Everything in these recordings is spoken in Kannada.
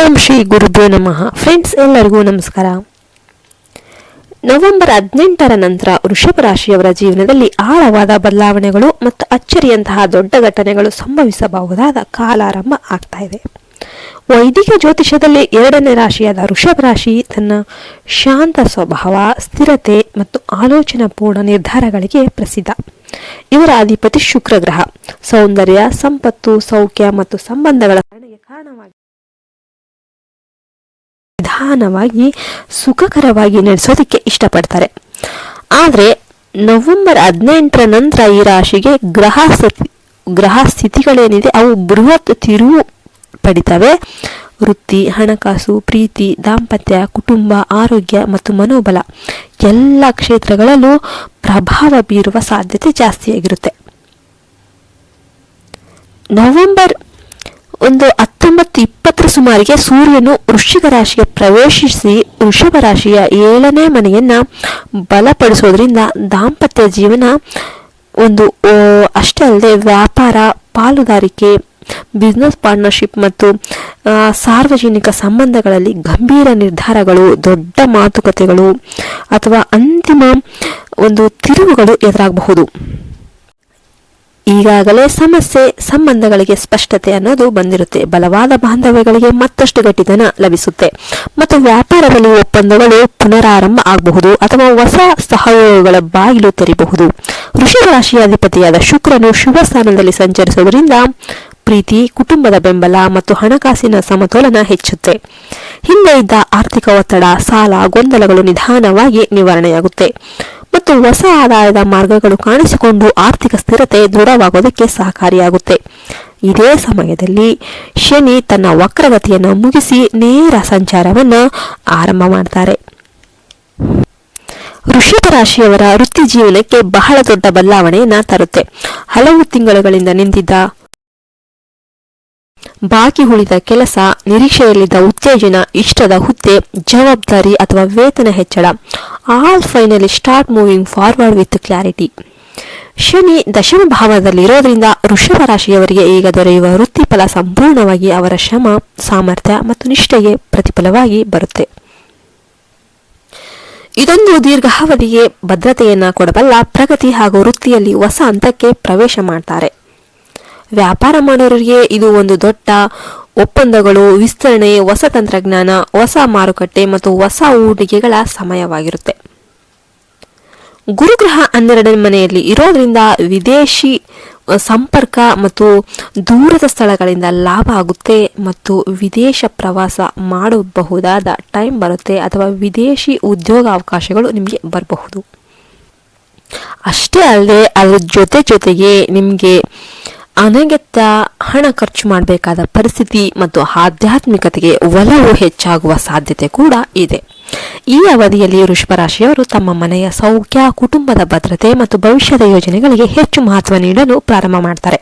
ಓಂ ಶ್ರೀ ಗುರುಭ್ಯೋ ನಮಃ. ಫ್ರೆಂಡ್ಸ್, ಎಲ್ಲರಿಗೂ ನಮಸ್ಕಾರ. ನವೆಂಬರ್ 18ರ ನಂತರ ವೃಷಭ ರಾಶಿಯವರ ಜೀವನದಲ್ಲಿ ಆಳವಾದ ಬದಲಾವಣೆಗಳು ಮತ್ತು ಅಚ್ಚರಿಯಂತಹ ದೊಡ್ಡ ಘಟನೆಗಳು ಸಂಭವಿಸಬಹುದಾದ ಕಾಲಾರಂಭ ಆಗ್ತಾ ಇದೆ. ವೈದಿಕ ಜ್ಯೋತಿಷದಲ್ಲಿ 2ನೇ ರಾಶಿಯಾದ ವೃಷಭ ರಾಶಿ ತನ್ನ ಶಾಂತ ಸ್ವಭಾವ, ಸ್ಥಿರತೆ ಮತ್ತು ಆಲೋಚನಾಪೂರ್ಣ ನಿರ್ಧಾರಗಳಿಗೆ ಪ್ರಸಿದ್ಧ. ಇವರ ಅಧಿಪತಿ ಶುಕ್ರ ಗ್ರಹ ಸೌಂದರ್ಯ, ಸಂಪತ್ತು, ಸೌಖ್ಯ ಮತ್ತು ಸಂಬಂಧಗಳ ಕಾರಣವಾಗಿ ನಿಧಾನವಾಗಿ ಸುಖಕರವಾಗಿ ನಡೆಸೋದಕ್ಕೆ ಇಷ್ಟಪಡ್ತಾರೆ. ಆದರೆ ನವೆಂಬರ್ 18ರ ನಂತರ ಈ ರಾಶಿಗೆ ಗ್ರಹ ಸ್ಥಿತಿಗಳೇನಿದೆ ಅವು ಬೃಹತ್ ತಿರುವು ಪಡಿತವೆ. ವೃತ್ತಿ, ಹಣಕಾಸು, ಪ್ರೀತಿ, ದಾಂಪತ್ಯ, ಕುಟುಂಬ, ಆರೋಗ್ಯ ಮತ್ತು ಮನೋಬಲ ಎಲ್ಲ ಕ್ಷೇತ್ರಗಳಲ್ಲೂ ಪ್ರಭಾವ ಬೀರುವ ಸಾಧ್ಯತೆ ಜಾಸ್ತಿಯಾಗಿರುತ್ತೆ. ನವೆಂಬರ್ 19-20 ಸುಮಾರಿಗೆ ಸೂರ್ಯನು ವೃಶ್ಚಿಕ ರಾಶಿಗೆ ಪ್ರವೇಶಿಸಿ ವೃಷಭ ರಾಶಿಯ 7ನೇ ಮನೆಯನ್ನ ಬಲಪಡಿಸೋದ್ರಿಂದ ದಾಂಪತ್ಯ ಜೀವನ ಅಷ್ಟೇ ಅಲ್ಲದೆ ವ್ಯಾಪಾರ, ಪಾಲುದಾರಿಕೆ, ಬಿಸ್ನೆಸ್ ಪಾರ್ಟ್ನರ್ಶಿಪ್ ಮತ್ತು ಸಾರ್ವಜನಿಕ ಸಂಬಂಧಗಳಲ್ಲಿ ಗಂಭೀರ ನಿರ್ಧಾರಗಳು, ದೊಡ್ಡ ಮಾತುಕತೆಗಳು ಅಥವಾ ಅಂತಿಮ ತಿರುವುಗಳು ಎದುರಾಗಬಹುದು. ಈಗಾಗಲೇ ಸಂಬಂಧಗಳಿಗೆ ಸ್ಪಷ್ಟತೆ ಅನ್ನೋದು ಬಂದಿರುತ್ತೆ. ಬಲವಾದ ಬಾಂಧವ್ಯಗಳಿಗೆ ಮತ್ತಷ್ಟು ಗಟ್ಟಿತನ ಲಭಿಸುತ್ತೆ ಮತ್ತು ವ್ಯಾಪಾರದಲ್ಲಿ ಒಪ್ಪಂದಗಳು ಪುನರಾರಂಭ ಆಗಬಹುದು ಅಥವಾ ಹೊಸ ಸಹಯೋಗಗಳ ಬಾಗಿಲು ತೆರೆಯಬಹುದು. ವೃಷಭ ರಾಶಿಯ ಅಧಿಪತಿಯಾದ ಶುಕ್ರನು ಶುಭ ಸ್ಥಾನದಲ್ಲಿ ಸಂಚರಿಸುವುದರಿಂದ ಪ್ರೀತಿ, ಕುಟುಂಬದ ಬೆಂಬಲ ಮತ್ತು ಹಣಕಾಸಿನ ಸಮತೋಲನ ಹೆಚ್ಚುತ್ತೆ. ಹಿಂದೆ ಇದ್ದ ಆರ್ಥಿಕ ಒತ್ತಡ, ಸಾಲ, ಗೊಂದಲಗಳು ನಿಧಾನವಾಗಿ ನಿವಾರಣೆಯಾಗುತ್ತೆ ಮತ್ತು ಹೊಸ ಆದಾಯದ ಮಾರ್ಗಗಳು ಕಾಣಿಸಿಕೊಂಡು ಆರ್ಥಿಕ ಸ್ಥಿರತೆ ದೃಢವಾಗೋದಕ್ಕೆ ಸಹಕಾರಿಯಾಗುತ್ತೆ. ಇದೇ ಸಮಯದಲ್ಲಿ ಶನಿ ತನ್ನ ವಕ್ರಗತಿಯನ್ನು ಮುಗಿಸಿ ನೇರ ಸಂಚಾರವನ್ನು ಆರಂಭ ಮಾಡ್ತಾರೆ. ವೃಷಭ ರಾಶಿಯವರ ವೃತ್ತಿ ಜೀವನಕ್ಕೆ ಬಹಳ ದೊಡ್ಡ ಬದಲಾವಣೆಯನ್ನ ತರುತ್ತೆ. ಹಲವು ತಿಂಗಳುಗಳಿಂದ ನಿಂತಿದ್ದ ಬಾಕಿ ಉಳಿದ ಕೆಲಸ, ನಿರೀಕ್ಷೆಯಲ್ಲಿದ್ದ ಉತ್ತೇಜನ, ಇಷ್ಟದ ಹುದ್ದೆ, ಜವಾಬ್ದಾರಿ ಅಥವಾ ವೇತನ ಹೆಚ್ಚಳ, all finally start moving forward with clarity. ಶನಿ ದಶಮ ಭಾವದಲ್ಲಿರೋದ್ರಿಂದ ವೃಷಭ ರಾಶಿಯವರಿಗೆ ಈಗ ದೊರೆಯುವ ವೃತ್ತಿಫಲ ಸಂಪೂರ್ಣವಾಗಿ ಅವರ ಶ್ರಮ, ಸಾಮರ್ಥ್ಯ ಮತ್ತು ನಿಷ್ಠೆಗೆ ಪ್ರತಿಫಲವಾಗಿ ಬರುತ್ತೆ. ಇದೊಂದು ದೀರ್ಘಾವಧಿಗೆ ಭದ್ರತೆಯನ್ನ ಕೊಡಬಲ್ಲ ಪ್ರಗತಿ ಹಾಗೂ ವೃತ್ತಿಯಲ್ಲಿ ಹೊಸ ಹಂತಕ್ಕೆ ಪ್ರವೇಶ ಮಾಡ್ತಾರೆ. ವ್ಯಾಪಾರ ಮಾಡೋರಿಗೆ ಇದು ಒಂದು ದೊಡ್ಡ ಒಪ್ಪಂದಗಳು, ವಿಸ್ತರಣೆ, ಹೊಸ ತಂತ್ರಜ್ಞಾನ, ಹೊಸ ಮಾರುಕಟ್ಟೆ ಮತ್ತು ಹೊಸ ಹೂಡಿಕೆಗಳ ಸಮಯವಾಗಿರುತ್ತೆ. ಗುರುಗ್ರಹ 12ನೇ ಮನೆಯಲ್ಲಿ ಇರೋದ್ರಿಂದ ವಿದೇಶಿ ಸಂಪರ್ಕ ಮತ್ತು ದೂರದ ಸ್ಥಳಗಳಿಂದ ಲಾಭ ಆಗುತ್ತೆ ಮತ್ತು ವಿದೇಶ ಪ್ರವಾಸ ಮಾಡಬಹುದಾದ ಟೈಮ್ ಬರುತ್ತೆ ಅಥವಾ ವಿದೇಶಿ ಉದ್ಯೋಗ ಅವಕಾಶಗಳು ನಿಮಗೆ ಬರಬಹುದು. ಅಷ್ಟೇ ಅಲ್ಲದೆ ಅದ್ರ ಜೊತೆಗೆ ನಿಮಗೆ ಅನಗತ್ಯ ಹಣ ಖರ್ಚು ಮಾಡಬೇಕಾದ ಪರಿಸ್ಥಿತಿ ಮತ್ತು ಆಧ್ಯಾತ್ಮಿಕತೆಗೆ ಒಲವು ಹೆಚ್ಚಾಗುವ ಸಾಧ್ಯತೆ ಕೂಡ ಇದೆ. ಈ ಅವಧಿಯಲ್ಲಿ ವೃಷಭ ರಾಶಿಯವರು ತಮ್ಮ ಮನೆಯ ಸೌಖ್ಯ, ಕುಟುಂಬದ ಭದ್ರತೆ ಮತ್ತು ಭವಿಷ್ಯದ ಯೋಜನೆಗಳಿಗೆ ಹೆಚ್ಚು ಮಹತ್ವ ನೀಡಲು ಪ್ರಾರಂಭ ಮಾಡ್ತಾರೆ.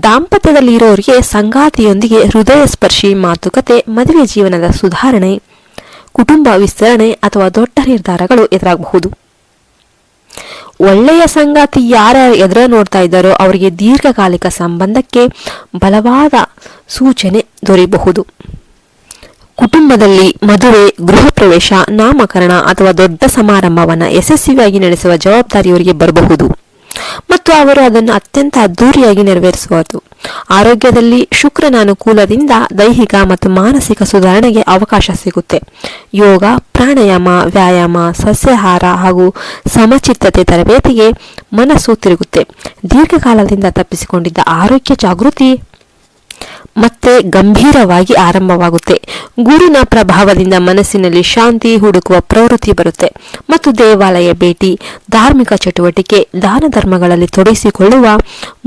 ದಾಂಪತ್ಯದಲ್ಲಿ ಇರೋರಿಗೆ ಸಂಗಾತಿಯೊಂದಿಗೆ ಹೃದಯ ಸ್ಪರ್ಶಿ ಮಾತುಕತೆ, ಮದುವೆ ಜೀವನದ ಸುಧಾರಣೆ, ಕುಟುಂಬ ವಿಸ್ತರಣೆ ಅಥವಾ ದೊಡ್ಡ ನಿರ್ಧಾರಗಳು ಎದುರಾಗಬಹುದು. ಒಳ್ಳೆಯ ಸಂಗಾತಿ ಯಾರ ಎದುರು ನೋಡ್ತಾ ಇದ್ದಾರೋ ಅವರಿಗೆ ದೀರ್ಘಕಾಲಿಕ ಸಂಬಂಧಕ್ಕೆ ಬಲವಾದ ಸೂಚನೆ ದೊರೆಯಬಹುದು. ಕುಟುಂಬದಲ್ಲಿ ಮದುವೆ, ಗೃಹ ಪ್ರವೇಶ, ನಾಮಕರಣ ಅಥವಾ ದೊಡ್ಡ ಸಮಾರಂಭವನ್ನು ಯಶಸ್ವಿಯಾಗಿ ನಡೆಸುವ ಜವಾಬ್ದಾರಿ ಅವರಿಗೆ ಬರಬಹುದು ಮತ್ತು ಅವರು ಅದನ್ನು ಅತ್ಯಂತ ಅದ್ದೂರಿಯಾಗಿ ನೆರವೇರಿಸುವುದು. ಆರೋಗ್ಯದಲ್ಲಿ ಶುಕ್ರನ ಅನುಕೂಲದಿಂದ ದೈಹಿಕ ಮತ್ತು ಮಾನಸಿಕ ಸುಧಾರಣೆಗೆ ಅವಕಾಶ ಸಿಗುತ್ತೆ. ಯೋಗ, ಪ್ರಾಣಾಯಾಮ, ವ್ಯಾಯಾಮ, ಸಸ್ಯಾಹಾರ ಹಾಗೂ ಸಮಚಿತ್ತತೆ ತರಬೇತಿಗೆ ಮನಸ್ಸು ತಿರುಗುತ್ತೆ. ದೀರ್ಘಕಾಲದಿಂದ ತಪ್ಪಿಸಿಕೊಂಡಿದ್ದ ಆರೋಗ್ಯ ಜಾಗೃತಿ ಮತ್ತೆ ಗಂಭೀರವಾಗಿ ಆರಂಭವಾಗುತ್ತೆ. ಗುರುನ ಪ್ರಭಾವದಿಂದ ಮನಸ್ಸಿನಲ್ಲಿ ಶಾಂತಿ ಹುಡುಕುವ ಪ್ರವೃತ್ತಿ ಬರುತ್ತೆ ಮತ್ತು ದೇವಾಲಯ ಭೇಟಿ, ಧಾರ್ಮಿಕ ಚಟುವಟಿಕೆ, ದಾನ ಧರ್ಮಗಳಲ್ಲಿ ತೊಡಗಿಸಿಕೊಳ್ಳುವ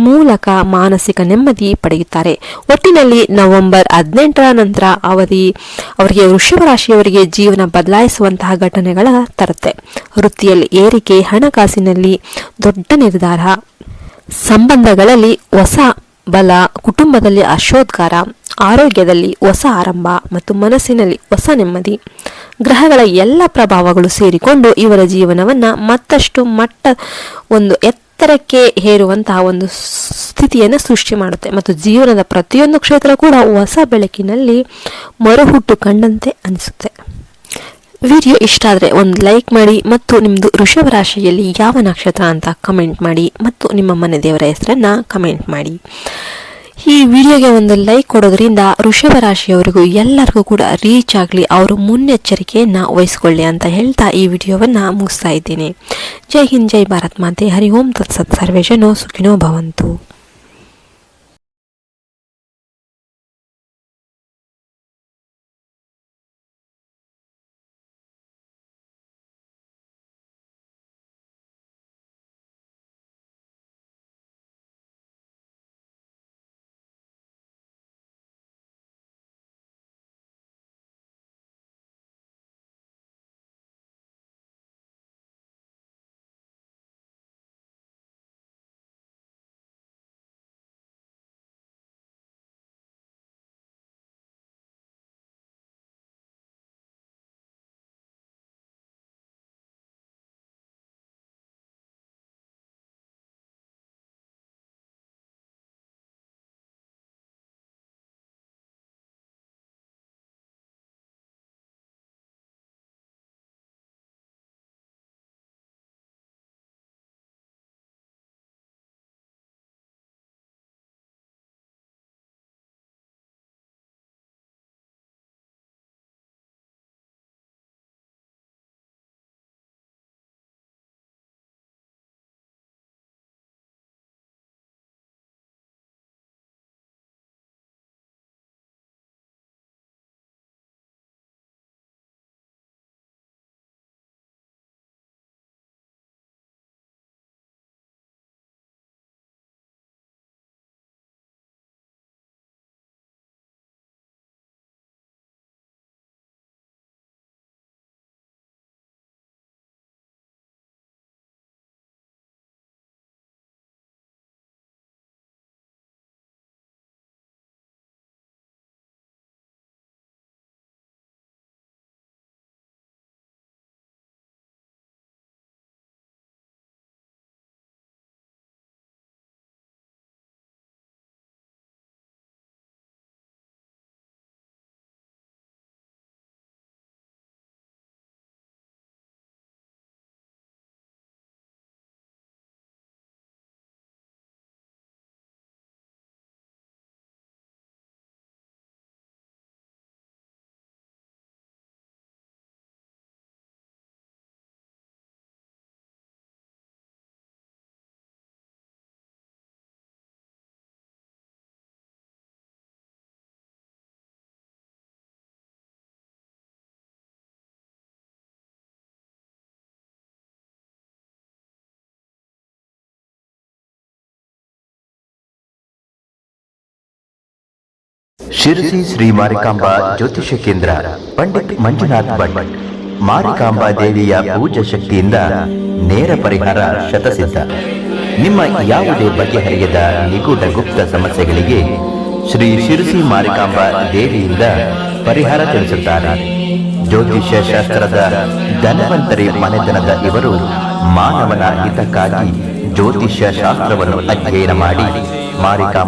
ಮೂಲಕ ಮಾನಸಿಕ ನೆಮ್ಮದಿ ಪಡೆಯುತ್ತಾರೆ. ಒಟ್ಟಿನಲ್ಲಿ ನವೆಂಬರ್ 18ರ ನಂತರ ಅವರಿಗೆ ವೃಷಭ ರಾಶಿಯವರಿಗೆ ಜೀವನ ಬದಲಾಯಿಸುವಂತಹ ಘಟನೆಗಳ ತರುತ್ತೆ. ವೃತ್ತಿಯಲ್ಲಿ ಏರಿಕೆ, ಹಣಕಾಸಿನಲ್ಲಿ ದೊಡ್ಡ ನಿರ್ಧಾರ, ಸಂಬಂಧಗಳಲ್ಲಿ ಹೊಸ ಬಲ, ಕುಟುಂಬದಲ್ಲಿ ಆಶೋದ್ಗಾರ, ಆರೋಗ್ಯದಲ್ಲಿ ಹೊಸ ಆರಂಭ ಮತ್ತು ಮನಸ್ಸಿನಲ್ಲಿ ಹೊಸ ನೆಮ್ಮದಿ. ಗ್ರಹಗಳ ಎಲ್ಲ ಪ್ರಭಾವಗಳು ಸೇರಿಕೊಂಡು ಇವರ ಜೀವನವನ್ನ ಮತ್ತಷ್ಟು ಎತ್ತರಕ್ಕೆ ಹೇರುವಂತಹ ಒಂದು ಸ್ಥಿತಿಯನ್ನು ಸೃಷ್ಟಿ ಮಾಡುತ್ತೆ ಮತ್ತು ಜೀವನದ ಪ್ರತಿಯೊಂದು ಕ್ಷೇತ್ರ ಕೂಡ ಹೊಸ ಬೆಳಕಿನಲ್ಲಿ ಮರುಹುಟ್ಟು ಕಂಡಂತೆ ಅನಿಸುತ್ತೆ. ವಿಡಿಯೋ ಇಷ್ಟ ಆದರೆ ಒಂದು ಲೈಕ್ ಮಾಡಿ ಮತ್ತು ನಿಮ್ಮದು ವೃಷಭ ರಾಶಿಯಲ್ಲಿ ಯಾವ ನಕ್ಷತ್ರ ಅಂತ ಕಮೆಂಟ್ ಮಾಡಿ ಮತ್ತು ನಿಮ್ಮ ಮನೆ ದೇವರ ಹೆಸರನ್ನು ಕಮೆಂಟ್ ಮಾಡಿ. ಈ ವಿಡಿಯೋಗೆ ಒಂದು ಲೈಕ್ ಕೊಡೋದ್ರಿಂದ ವೃಷಭ ರಾಶಿಯವರಿಗೂ ಎಲ್ಲರಿಗೂ ಕೂಡ ರೀಚ್ ಆಗಲಿ, ಅವರು ಮುನ್ನೆಚ್ಚರಿಕೆಯನ್ನು ವಹಿಸ್ಕೊಳ್ಳಿ ಅಂತ ಹೇಳ್ತಾ ಈ ವಿಡಿಯೋವನ್ನು ಮುಗಿಸ್ತಾ ಇದ್ದೀನಿ. ಜೈ ಹಿಂದ್, ಜೈ ಭಾರತ್ ಮಾತೆ. ಹರಿ ಓಂ ತತ್ಸತ್. ಸರ್ವೇ ಜನೋ ಸುಖಿನೋ ಭವಂತು. ಶಿರಸಿ ಶ್ರೀ ಮಾರಿಕಾಂಬಾ ಜ್ಯೋತಿಷ್ಯ ಕೇಂದ್ರ, ಪಂಡಿತ್ ಮಂಜುನಾಥ್ ಭಟ್. ಮಾರಿಕಾಂಬಾ ದೇವಿಯ ಪೂಜಾ ಶಕ್ತಿಯಿಂದ ನೇರ ಪರಿಹಾರ ಶತಸಿದ್ಧ. ನಿಮ್ಮ ಯಾವುದೇ ಬಗೆಹರಿಯದ ನಿಗೂಢ ಗುಪ್ತ ಸಮಸ್ಯೆಗಳಿಗೆ ಶ್ರೀ ಶಿರಸಿ ಮಾರಿಕಾಂಬಾ ದೇವಿಯಿಂದ ಪರಿಹಾರ ತಿಳಿಸುತ್ತಾರೆ. ಜ್ಯೋತಿಷ್ಯ ಶಾಸ್ತ್ರದ ಧನವಂತರಿ ಮನೆತನದ ಇವರು ಮಾನವನ ಹಿತಕ್ಕಾಗಿ ಜ್ಯೋತಿಷ್ಯ ಶಾಸ್ತ್ರವನ್ನು ಅಧ್ಯಯನ ಮಾಡಿ ಮಾರಿಕಾಂಬಾ